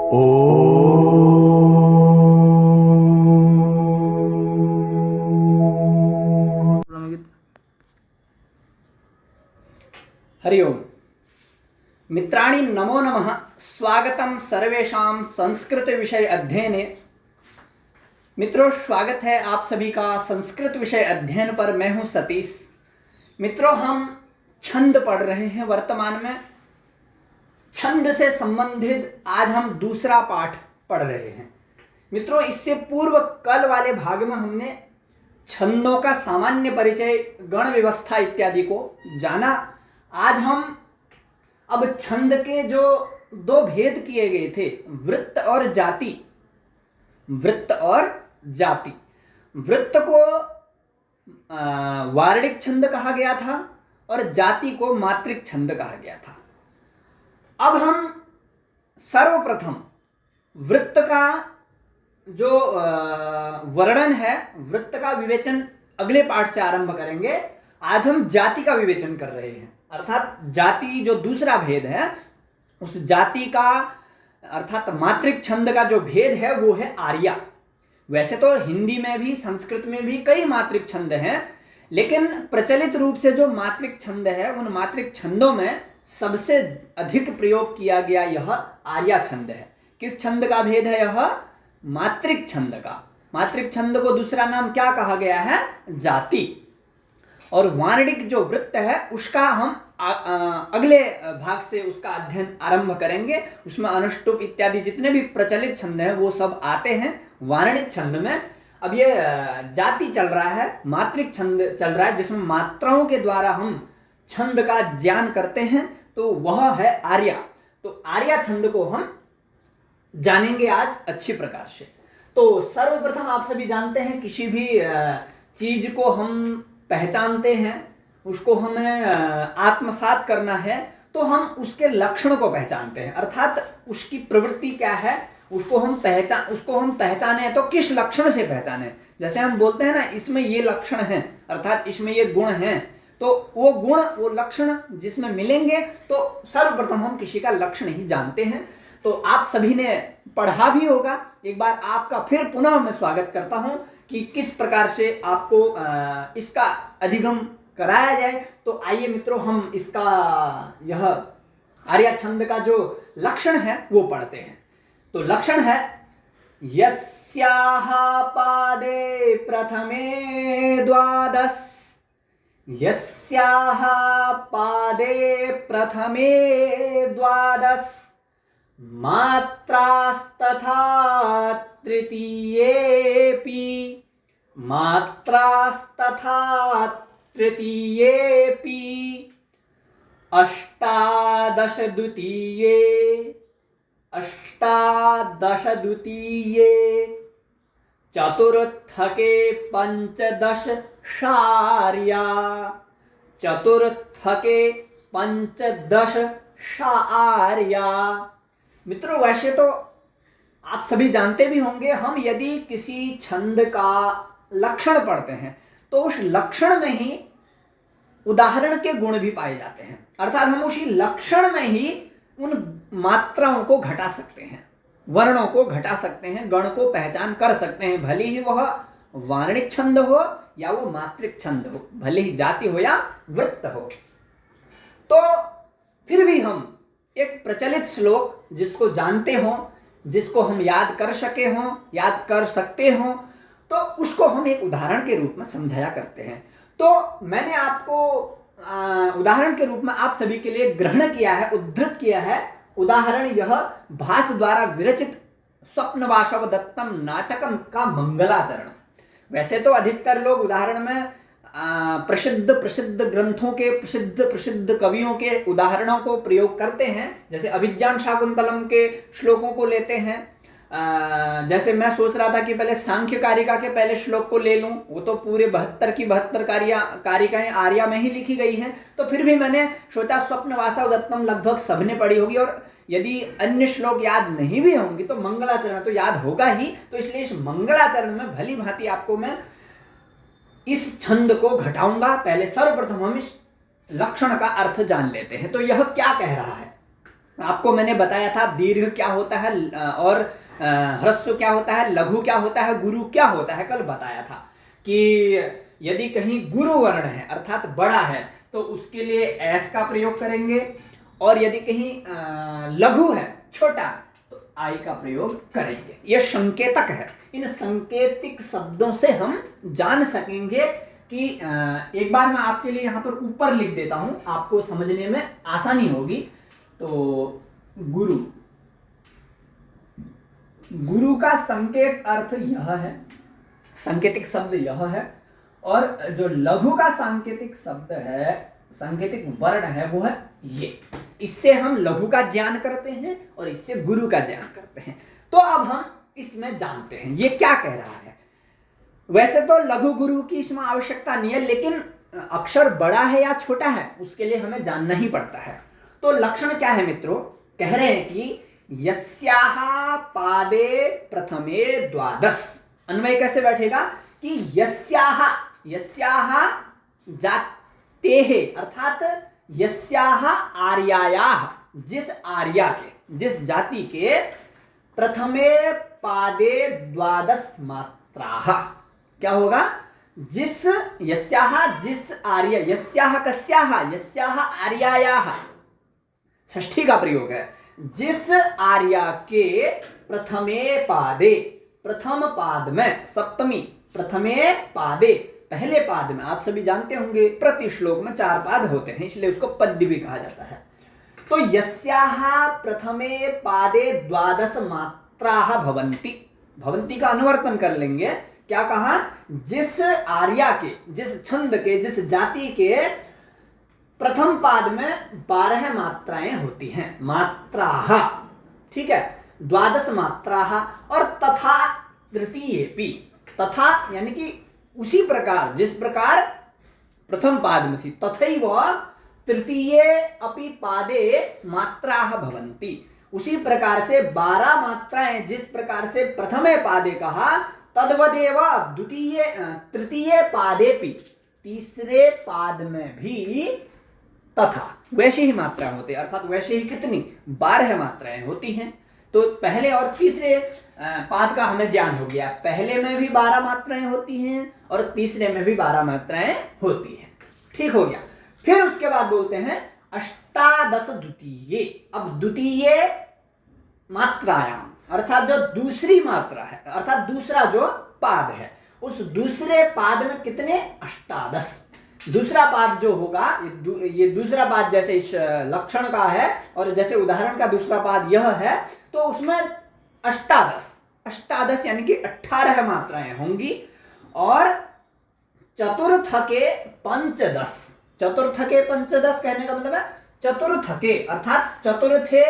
हरि ओम मित्राणि नमो नमः। स्वागतम सर्वेषां संस्कृत विषय अध्ययने। मित्रों, स्वागत है आप सभी का संस्कृत विषय अध्ययन पर। मैं हूं सतीश। मित्रों, हम छंद पढ़ रहे हैं वर्तमान में। छंद से संबंधित आज हम दूसरा पाठ पढ़ रहे हैं। मित्रों, इससे पूर्व कल वाले भाग में हमने छंदों का सामान्य परिचय, गण व्यवस्था इत्यादि को जाना। आज हम अब छंद के जो दो भेद किए गए थे, वृत्त और जाति। वृत्त और जाति। वृत्त को वार्णिक छंद कहा गया था और जाति को मात्रिक छंद कहा गया था। अब हम सर्वप्रथम वृत्त का जो वर्णन है, वृत्त का विवेचन अगले पाठ से आरंभ करेंगे। आज हम जाति का विवेचन कर रहे हैं, अर्थात जाति जो दूसरा भेद है, उस जाति का अर्थात मात्रिक छंद का जो भेद है वो है आर्या। वैसे तो हिंदी में भी संस्कृत में भी कई मात्रिक छंद हैं, लेकिन प्रचलित रूप से जो मात्रिक छंद है, उन मात्रिक छंदों में सबसे अधिक प्रयोग किया गया यह आर्या छंद है। किस छंद का भेद है यह? मात्रिक छंद का। मात्रिक छंद को दूसरा नाम क्या कहा गया है? जाति। और वार्णिक जो वृत्त है उसका हम अगले भाग से उसका अध्ययन आरंभ करेंगे। उसमें अनुष्टुप इत्यादि जितने भी प्रचलित छंद हैं वो सब आते हैं वार्णिक छंद में। अब ये जाति चल रहा है, मात्रिक छंद चल रहा है, जिसमें मात्राओं के द्वारा हम छंद का ज्ञान करते हैं, तो वह है आर्या। तो आर्या छंद को हम जानेंगे आज अच्छी प्रकार से। तो सर्वप्रथम आप सभी जानते हैं, किसी भी चीज को हम पहचानते हैं, उसको हमें आत्मसात करना है, तो हम उसके लक्षण को पहचानते हैं, अर्थात उसकी प्रवृत्ति क्या है उसको हम पहचाने तो किस लक्षण से पहचाने। जैसे हम बोलते हैं ना, इसमें ये लक्षण है, अर्थात इसमें ये गुण हैं, तो वो गुण, वो लक्षण जिसमें मिलेंगे तो सर्वप्रथम हम किसी का लक्षण ही जानते हैं। तो आप सभी ने पढ़ा भी होगा। एक बार आपका फिर पुनः मैं स्वागत करता हूं कि किस प्रकार से आपको इसका अधिगम कराया जाए। तो आइए मित्रों, हम इसका यह आर्या छंद का जो लक्षण है वो पढ़ते हैं। तो लक्षण है, यस्याः पादे प्रथमे द्वादश। यस्याः पादे प्रथमे द्वादश मात्रास्तथा तृतीयेऽपि। मात्रास्तथा तृतीयेऽपि अष्टादश द्वितीये। अष्टादश द्वितीये चतुर्थके पंचदश शार्या। चतुर्थके पंचदश शार्या। मित्रों, वैसे तो आप सभी जानते भी होंगे, हम यदि किसी छंद का लक्षण पढ़ते हैं तो उस लक्षण में ही उदाहरण के गुण भी पाए जाते हैं, अर्थात हम उसी लक्षण में ही उन मात्राओं को घटा सकते हैं, वर्णों को घटा सकते हैं, गण को पहचान कर सकते हैं, भले ही वह वार्णिक छंद हो या वो मात्रिक छंद हो, भले ही जाति हो या वृत्त हो। तो फिर भी हम एक प्रचलित श्लोक जिसको जानते हो, जिसको हम याद कर सके हों, याद कर सकते हो, तो उसको हम एक उदाहरण के रूप में समझाया करते हैं। तो मैंने आपको उदाहरण के रूप में आप सभी के लिए ग्रहण किया है, उद्धृत किया है उदाहरण, यह भास द्वारा विरचित स्वप्न वासव दत्तम नाटकम का मंगलाचरण। वैसे तो अधिकतर लोग उदाहरण में प्रसिद्ध ग्रंथों के प्रसिद्ध कवियों के उदाहरणों को प्रयोग करते हैं। जैसे अभिज्ञान शाकुंतलम के श्लोकों को लेते हैं। जैसे मैं सोच रहा था कि पहले सांख्य कारिका के पहले श्लोक को ले लूं, वो तो पूरे 72 की 72 कारिकाएं आर्या में ही लिखी गई हैं। तो फिर भी मैंने सोचा स्वप्न वासव दत्तम लगभग सबने पढ़ी होगी, और यदि अन्य श्लोक याद नहीं भी होंगी तो मंगलाचरण तो याद होगा ही। तो इसलिए इस मंगलाचरण में भली भांति आपको मैं इस छंद को घटाऊंगा। पहले सर्वप्रथम हम इस लक्षण का अर्थ जान लेते हैं। तो यह क्या कह रहा है? आपको मैंने बताया था दीर्घ क्या होता है और ह्रस्व क्या होता है, लघु क्या होता है, गुरु क्या होता है, कल बताया था कि यदि कहीं गुरु वर्ण है अर्थात बड़ा है तो उसके लिए एस का प्रयोग करेंगे, और यदि कहीं लघु है छोटा तो आई का प्रयोग करेंगे। यह संकेतक है। इन संकेतिक शब्दों से हम जान सकेंगे कि एक बार मैं आपके लिए यहां पर ऊपर लिख देता हूं, आपको समझने में आसानी होगी। तो गुरु, गुरु का संकेत अर्थ यह है, सांकेतिक शब्द यह है, और जो लघु का सांकेतिक शब्द है, सांकेतिक वर्ण है, वो है ये। इससे हम लघु का ज्ञान करते हैं और इससे गुरु का ज्ञान करते हैं। तो अब हम इसमें जानते हैं ये क्या कह रहा है। वैसे तो लघु गुरु की इसमें आवश्यकता नहीं है, लेकिन अक्षर बड़ा है या छोटा है उसके लिए हमें जानना ही पड़ता है। तो लक्षण क्या है मित्रों, कह रहे हैं कि यस्याः पादे प्रथमे द्वादश। अन्वय कैसे बैठेगा कि यस्याः, यस्याः जातेः अर्थात यस्याः आर्यायाः, जिस आर्या के, जिस जाति के प्रथमे पादे द्वादश मात्राः। क्या होगा, जिस यस्याः, जिस आर्य, यस्याः कस्याः, यस्याः आर्यायाः, षष्ठी का प्रयोग है, जिस आर्या के प्रथमे पादे, प्रथम पाद में, सप्तमी, प्रथमे पादे, पहले पाद में, आप सभी जानते होंगे प्रति श्लोक में 4 पाद होते हैं, इसलिए उसको पद्य भी कहा जाता है। तो यस्याः प्रथमे पादे द्वादश मात्राः भवन्ति, भवन्ति का अनुवर्तन कर लेंगे। क्या कहा, जिस आर्या के, जिस छंद के, जिस जाति के प्रथम पाद में 12 मात्राएं होती हैं, मात्राः, ठीक है, द्वादश मात्राः। और तथा तृतीयेपि, तथा यानी कि उसी प्रकार, जिस प्रकार प्रथम पाद में थी, तथैव तृतीये अपि पादे मात्राः भवन्ति, उसी प्रकार से 12 मात्राएं जिस प्रकार से प्रथमे पादे कहा, तद्वदेव द्वितीय तृतीय पादेपि, तीसरे पाद में भी तथा वैसे ही मात्रा होती है, अर्थात वैसे ही कितनी 12 मात्राएं होती हैं। तो पहले और तीसरे पाद का हमें ज्ञान हो गया, पहले में भी 12 मात्राएं होती हैं और तीसरे में भी 12 मात्राएं होती हैं, ठीक हो गया। फिर उसके बाद बोलते हैं अष्टादश द्वितीये। अब द्वितीय मात्रायाम अर्थात जो दूसरी मात्रा है, अर्थात दूसरा जो पाद है, उस दूसरे पाद में कितने, अष्टादश। दूसरा पाद जो होगा, ये दूसरा पाद जैसे इस लक्षण का है और जैसे उदाहरण का दूसरा पाद यह है, तो उसमें अष्टादश, अष्टादश यानी कि 18 मात्राएं होंगी। और चतुर्थ के पंचदश, चतुर्थ के पंचदश कहने का मतलब है चतुर्थ के अर्थात चतुर्थे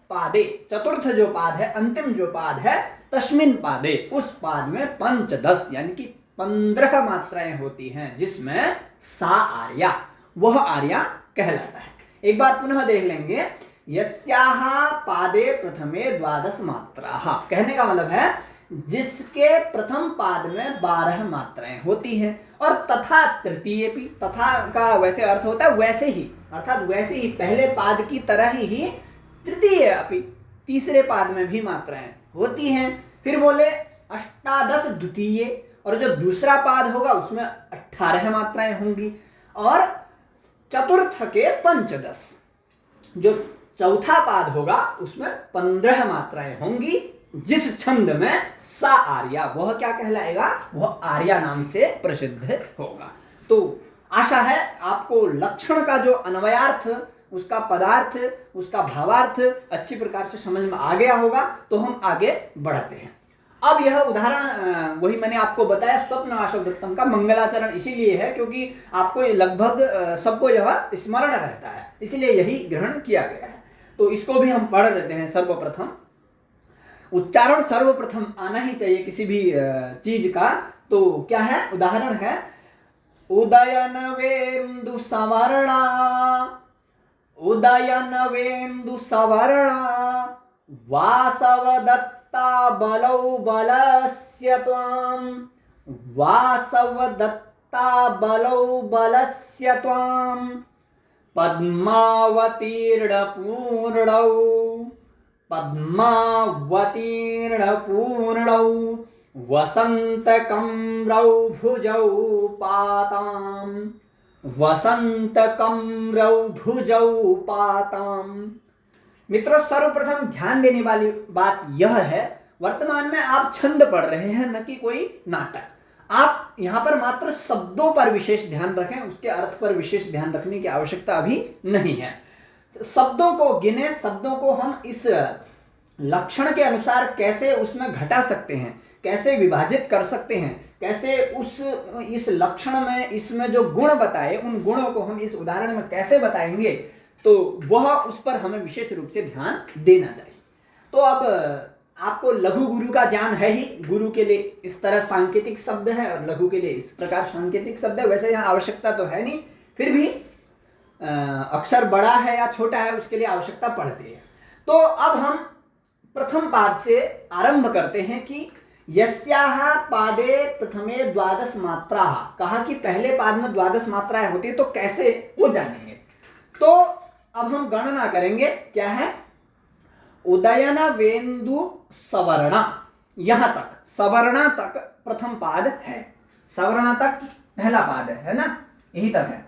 पादे, चतुर्थ जो पाद है, अंतिम जो पाद है, तस्मिन पादे, उस पाद में पंचदश यानी कि 15 मात्राएं होती हैं, जिसमें सा आर्या, वह आर्या कहलाता है। एक बात पुनः देख लेंगे, यस्याः पादे प्रथमे द्वादश मात्राः, कहने का मतलब है जिसके प्रथम पाद में 12 मात्राएं होती हैं। और तथा तृतीय भी, तथा का वैसे अर्थ होता है वैसे ही, अर्थात वैसे ही पहले पाद की तरह ही तृतीय अपि, तीसरे पाद में भी मात्राएं होती हैं। फिर बोले अष्टादश द्वितीय, और जो दूसरा पाद होगा उसमें 18 मात्राएं होंगी। और चतुर्थ के पंचदश, जो चौथा पाद होगा उसमें 15 मात्राएं होंगी, जिस छंद में सा आर्या, वह क्या कहलाएगा, वह आर्या नाम से प्रसिद्ध होगा। तो आशा है आपको लक्षण का जो अन्वयार्थ, उसका पदार्थ, उसका भावार्थ अच्छी प्रकार से समझ में आ गया होगा। तो हम आगे बढ़ते हैं। अब यह उदाहरण वही मैंने आपको बताया स्वप्नवासवदत्तम का मंगलाचरण इसीलिए है क्योंकि आपको लगभग सबको यह स्मरण रहता है, इसलिए यही ग्रहण किया गया है। तो इसको भी हम पढ़ लेते हैं। सर्वप्रथम उच्चारण सर्वप्रथम आना ही चाहिए किसी भी चीज का। तो क्या है, उदाहरण है उदयनवेन्दु सवर्णा, उदयनवेन्दु सवर्णा वासवदत्ता बलौ बलस्य त्वां, वासवदत्ता बलौ बलस्य त्वां पद्मावतीर्ण पूर्णौ, पद्मावतीर्ण पूर्णौ, वसंतकम्रौ भुजौ पाताम्, वसंतकम्रौ भुजौ पाताम्। मित्रों, सर्वप्रथम ध्यान देने वाली बात यह है, वर्तमान में आप छंद पढ़ रहे हैं, न कि कोई नाटक। आप यहां पर मात्र शब्दों पर विशेष ध्यान रखें, उसके अर्थ पर विशेष ध्यान रखने की आवश्यकता अभी नहीं है। शब्दों को गिने, शब्दों को हम इस लक्षण के अनुसार कैसे उसमें घटा सकते हैं, कैसे विभाजित कर सकते हैं, कैसे इस लक्षण में इसमें जो गुण बताए उन गुणों को हम इस उदाहरण में कैसे बताएंगे, तो वह उस पर हमें विशेष रूप से ध्यान देना चाहिए। तो अब आपको लघु गुरु का ज्ञान है ही। गुरु के लिए इस तरह सांकेतिक शब्द है और लघु के लिए इस प्रकार सांकेतिक शब्द है। वैसे यहाँ आवश्यकता तो है नहीं, फिर भी अक्षर बड़ा है या छोटा है उसके लिए आवश्यकता पड़ती है। तो अब हम प्रथम पाद से आरंभ करते हैं कि यस्याः पादे प्रथमे द्वादश मात्राः। कहा कि पहले पाद में द्वादश मात्राएं होती है, तो कैसे वो जानेंगे। तो अब हम गणना करेंगे। क्या है? उदयन वेन्दु सवर्णा, यहां तक सवर्णा तक प्रथम पाद है। सवर्णा तक पहला पाद है ना, यही तक है।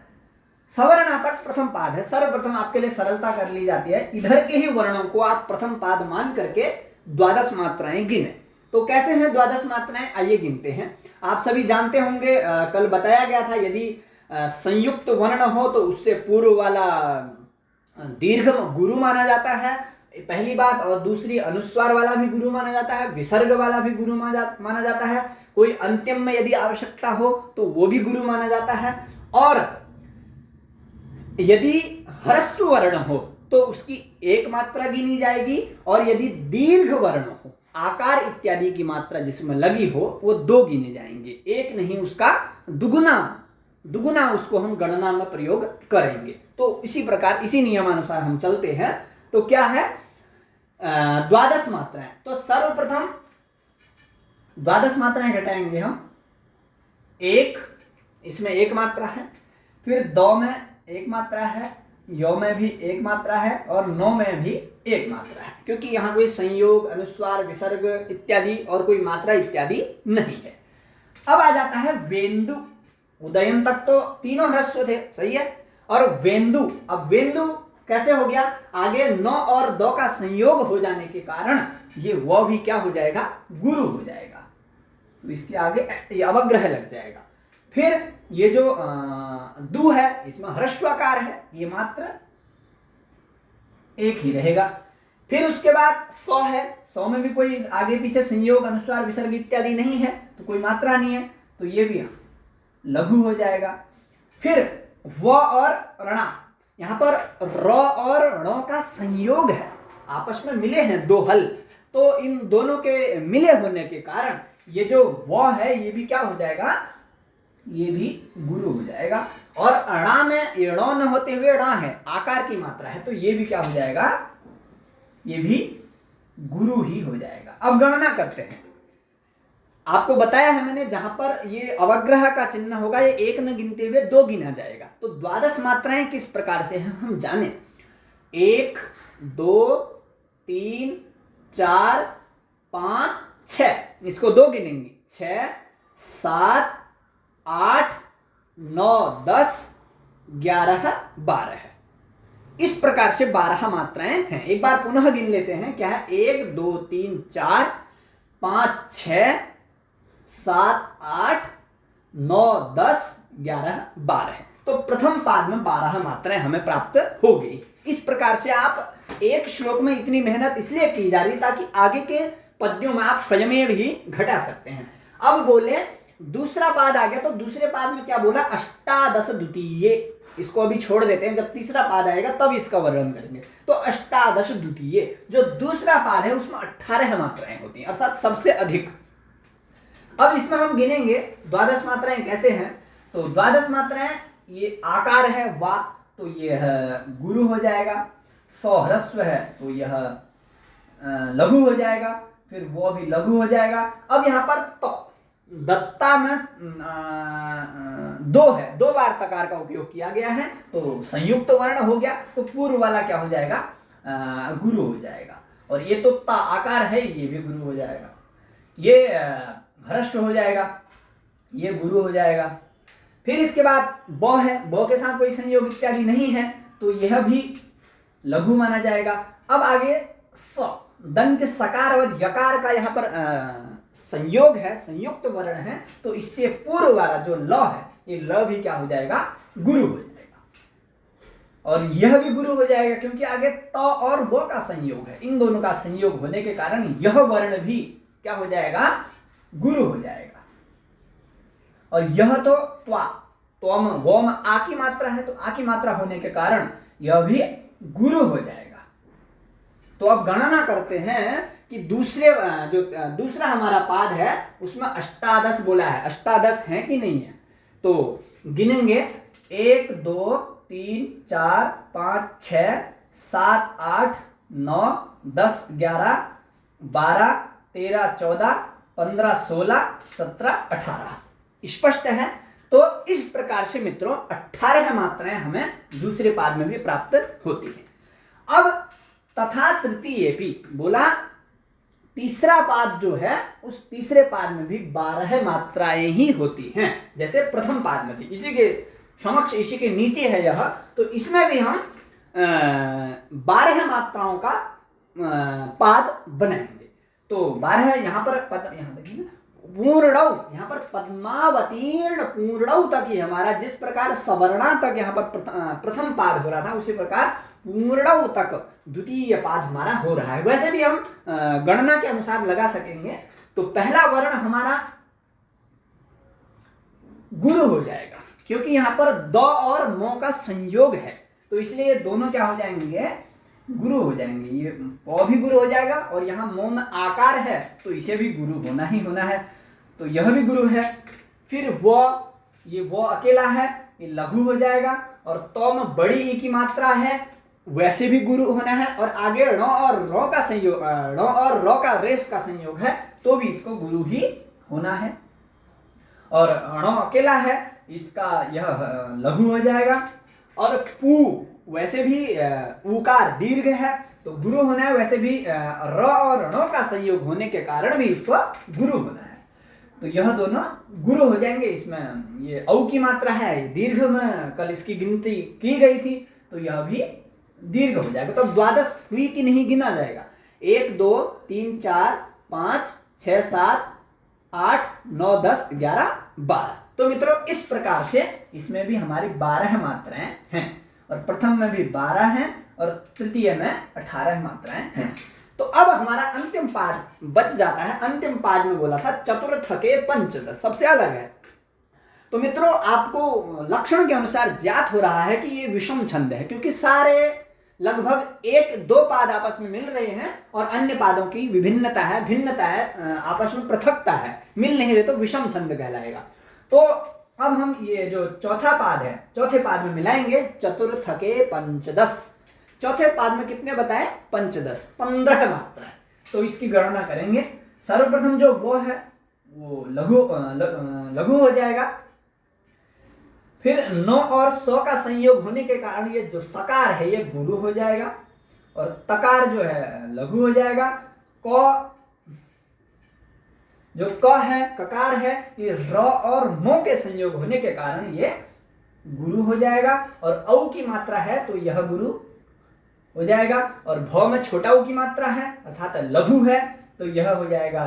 सवर्णा तक प्रथम पाद है। सर्वप्रथम आपके लिए सरलता कर ली जाती है, इधर के ही वर्णों को आप प्रथम पाद मान करके द्वादश मात्राएं गिने। तो कैसे हैं द्वादश मात्राएं, आइए गिनते हैं। आप सभी जानते होंगे, कल बताया गया था, यदि संयुक्त वर्ण हो तो उससे पूर्व वाला दीर्घ गुरु माना जाता है, पहली बात। और दूसरी, अनुस्वार वाला भी गुरु माना जाता है, विसर्ग वाला भी गुरु माना जाता है। कोई अंत्यम में यदि आवश्यकता हो तो वो भी गुरु माना जाता है। और यदि ह्रस्व वर्ण हो तो उसकी एक मात्रा गिनी जाएगी, और यदि दीर्घ वर्ण हो, आकार इत्यादि की मात्रा जिसमें लगी हो, वो दो गिने जाएंगे। एक नहीं, उसका दुगुना उसको हम गणना में प्रयोग करेंगे। तो इसी प्रकार, इसी नियमानुसार हम चलते हैं। तो क्या है? द्वादश मात्राएं। तो सर्वप्रथम द्वादश मात्राएं घटाएंगे हम। एक, इसमें एक मात्रा है, फिर दो में एक मात्रा है, यो में भी एक मात्रा है, और नौ में भी एक मात्रा है, क्योंकि यहां कोई संयोग, अनुस्वार, विसर्ग इत्यादि और कोई मात्रा इत्यादि नहीं है। अब आ जाता है वेन्दु। उदयन तक तो तीनों ह्रस्व थे, सही है। और वेन्दु, अब वेन्दु कैसे हो गया? आगे नौ और दो का संयोग हो जाने के कारण ये वो भी क्या हो जाएगा? गुरु हो जाएगा। तो इसके आगे ये अवग्रह लग जाएगा। फिर ये जो दु है, इसमें ह्रस्वाकार है, ये मात्र एक ही रहेगा। फिर उसके बाद सौ है, सौ में भी कोई आगे पीछे संयोग, अनुस्वार, विसर्ग इत्यादि नहीं है, तो कोई मात्रा नहीं है, तो ये भी लघु हो जाएगा। फिर व और ऋणा, यहां पर र और ण का संयोग है, आपस में मिले हैं दो हल, तो इन दोनों के मिले होने के कारण ये जो व है ये भी क्या हो जाएगा? ये भी गुरु हो जाएगा। और अणा में एणो न होते हुए णा है, आकार की मात्रा है, तो ये भी क्या हो जाएगा? ये भी गुरु ही हो जाएगा। अब गणना करते हैं। आपको बताया है मैंने, जहां पर ये अवग्रह का चिन्ह होगा, ये एक न गिनते हुए दो गिना जाएगा। तो द्वादश मात्राएं किस प्रकार से हैं हम जाने। 1 2 3 4 5 6, इसको दो गिनेंगे। 6 7 8 9 10 11 12, इस प्रकार से 12 मात्राएं हैं। एक बार पुनः गिन लेते हैं। क्या है? 1 2 3 4 5 6 7 8 9 10 11 12 है। तो प्रथम पाद में 12 मात्राएं हमें प्राप्त हो गई। इस प्रकार से आप एक श्लोक में इतनी मेहनत इसलिए की जा रही ताकि आगे के पद्यों में आप स्वयं भी घटा सकते हैं। अब बोले दूसरा पाद आ गया, तो दूसरे पाद में क्या बोला? अष्टादश द्वितीय। इसको अभी छोड़ देते हैं, जब तीसरा पाद आएगा तब इसका वर्णन करेंगे। तो अष्टादश द्वितीय, जो दूसरा पाद है उसमें 18 मात्राएं होती हैं, अर्थात सबसे अधिक। अब इसमें हम गिनेंगे द्वादश मात्राएं कैसे हैं। तो द्वादश मात्राएं, ये आकार है वा, तो यह गुरु हो जाएगा। सौ ह्रस्व है तो यह लघु हो जाएगा, फिर वो भी लघु हो जाएगा। अब यहां पर तो दत्ता में दो है, 2 बार तकार का उपयोग किया गया है, तो संयुक्त वर्ण हो गया, तो पूर्व वाला क्या हो जाएगा, गुरु हो जाएगा। और ये तो ता आकार है, ये भी गुरु हो जाएगा। ये ह्रस्व हो जाएगा, ये गुरु हो जाएगा। फिर इसके बाद ब है, ब के साथ कोई संयोग इत्यादि नहीं है, तो यह भी लघु माना जाएगा। अब आगे स, दंत सकार और यकार का यहाँ पर संयोग है, संयुक्त वर्ण है, तो इससे पूर्व वाला जो ल है, ये ल भी क्या हो जाएगा, गुरु हो जाएगा। और यह भी गुरु हो जाएगा, क्योंकि आगे त और व का संयोग है। इन दोनों का संयोग होने के कारण यह वर्ण भी क्या हो जाएगा, गुरु हो जाएगा। और यह तो त्वा, त्वम वम आ की मात्रा है, तो आ की मात्रा होने के कारण यह भी गुरु हो जाएगा। तो अब गणना करते हैं कि दूसरा हमारा पाद है, उसमें अष्टादश बोला है, अष्टादश है कि नहीं है। तो गिनेंगे 1 2 3 4 5 6 7 8 9 10 11 12 13 14 15 16 17 18 स्पष्ट है। तो इस प्रकार से मित्रों 18 मात्राएं हमें दूसरे पाद में भी प्राप्त होती हैं। अब तथा तृतीय भी बोला, तीसरा पाद जो है, उस तीसरे पाद में भी 12 मात्राएं ही होती हैं, जैसे प्रथम पाद में थी। इसी के समक्ष, इसी के नीचे है यह, तो इसमें भी हम 12 मात्राओं का पाद बनाएंगे। तो 12 यहाँ पर पद, यहाँ देखिए ना, पूर्णौ, यहाँ पर पद्मावतीर्ण पूर्णौ तक ही हमारा, जिस प्रकार सवर्णा तक यहाँ पर प्रथम पाद हो रहा था, उसी प्रकार पूर्णौ तक द्वितीय पाद हमारा हो रहा है। वैसे भी हम गणना के अनुसार लगा सकेंगे। तो पहला वर्ण हमारा गुरु हो जाएगा, क्योंकि यहाँ पर द और मो का संयोग है, तो इसलिए दोनों क्या हो जाएंगे, गुरु हो जाएंगे। ये प भी गुरु हो जाएगा, और यहाँ मो में आकार है, तो इसे भी गुरु होना ही होना है, तो यह भी गुरु है। फिर वो, ये वो अकेला है, ये लघु हो जाएगा। और तो में बड़ी ई की मात्रा है, वैसे भी गुरु होना है। और आगे ण और र का संयोग, ण और र का रेफ का संयोग है, तो भी इसको गुरु ही होना है। और ण अकेला है, इसका यह लघु हो जाएगा। और पू, वैसे भी उकार दीर्घ है, तो गुरु होना है, वैसे भी र और ण का संयोग होने के कारण भी इसको गुरु होना है, तो यह दोनों गुरु हो जाएंगे। इसमें ये औ की मात्रा है, दीर्घ में कल इसकी गिनती की गई थी, तो यह भी दीर्घ हो जाएगा। तो द्वादश हुई कि नहीं गिना जाएगा, 1 2 3 4 5 6 7 8 9 10 11 12। तो मित्रों इस प्रकार से इसमें भी हमारी 12 मात्राएं हैं, और प्रथम में भी 12 हैं, और तृतीय में 18 मात्राएं हैं। तो अब हमारा अंतिम पाद बच जाता है। अंतिम पाद में बोला था चतुर्थ के पंचदश, सबसे अलग है। तो मित्रों आपको लक्षण के अनुसार ज्ञात हो रहा है कि ये विषम छंद है, क्योंकि सारे लगभग 1-2 पाद आपस में मिल रहे हैं, और अन्य पादों की विभिन्नता है, भिन्नता है, आपस में पृथकता है, मिल नहीं रहे, तो विषम छंद कहलाएगा। तो अब हम ये जो चौथा पाद है, चौथे पाद में मिलाएंगे चतुर्थ के पंचदश। चौथे पाद में कितने बताए, पंचदश, 15 मात्रा है। तो इसकी गणना करेंगे। सर्वप्रथम जो वो है वो लघु हो जाएगा। फिर 9 और 100 का संयोग होने के कारण ये जो सकार है ये गुरु हो जाएगा, और तकार जो है लघु हो जाएगा। क, जो क है, ककार है, ये र और मो के संयोग होने के कारण ये गुरु हो जाएगा। और औ की मात्रा है, तो यह गुरु हो जाएगा। और भ में छोटा ऊ की मात्रा है, अर्थात लघु है, तो यह हो जाएगा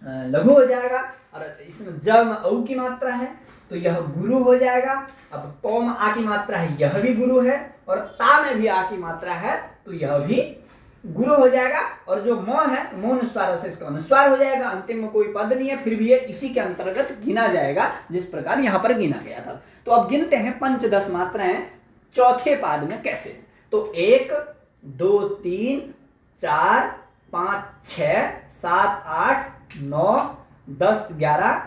लघु हो जाएगा। और इसमें ज में औ की मात्रा है, तो यह गुरु हो जाएगा। अब प में आ की मात्रा है, यह भी गुरु है। और ता में भी आ की मात्रा है, तो यह भी गुरु हो जाएगा। और जो म है, मो अनुस्वार से इसका अनुस्वार हो जाएगा। अंतिम में कोई पद नहीं है, फिर भी ये इसी के अंतर्गत गिना जाएगा, जिस प्रकार यहाँ पर गिना गया था। तो अब गिनते हैं पंचदश मात्राएं चौथे पाद में कैसे। तो 1 2 3 4 5 6 7 8 9 10 11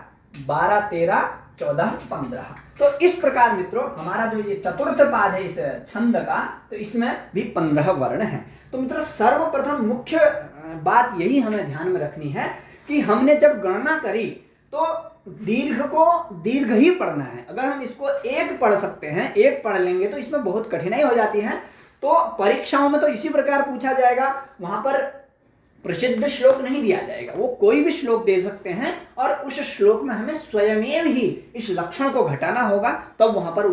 12 13 14 15। तो इस प्रकार मित्रों हमारा जो ये चतुर्थ पाद है इस छंद का, तो इसमें भी 15 वर्ण है। तो मित्रों सर्वप्रथम मुख्य बात यही हमें ध्यान में रखनी है कि हमने जब गणना करी तो दीर्घ को दीर्घ ही पढ़ना है। अगर हम इसको एक पढ़ सकते हैं, एक पढ़ लेंगे तो इसमें बहुत कठिनाई हो जाती है। तो परीक्षाओं में तो इसी प्रकार पूछा जाएगा, वहां पर प्रसिद्ध श्लोक नहीं दिया जाएगा, वो कोई भी श्लोक दे सकते हैं और उस श्लोक में हमें स्वयमेव ही इस लक्षण को घटाना होगा, तब वहां पर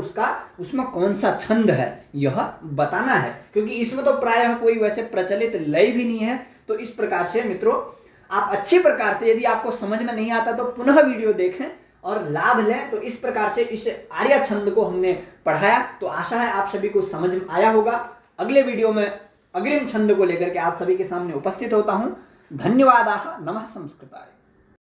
उसमें कौन सा छंद है यह बताना है, क्योंकि इसमें तो प्रायः कोई वैसे प्रचलित लय भी नहीं है। तो इस प्रकार से मित्रों आप अच्छी प्रकार से, यदि आपको समझ में नहीं आता तो पुनः वीडियो देखें और लाभ लें। तो इस प्रकार से इस आर्या छंद को हमने पढ़ाया, तो आशा है आप सभी को समझ में आया होगा। अगले वीडियो में अग्रिम छंद को लेकर के आप सभी के सामने उपस्थित होता हूं। धन्यवादाः। नमः संस्कृताय।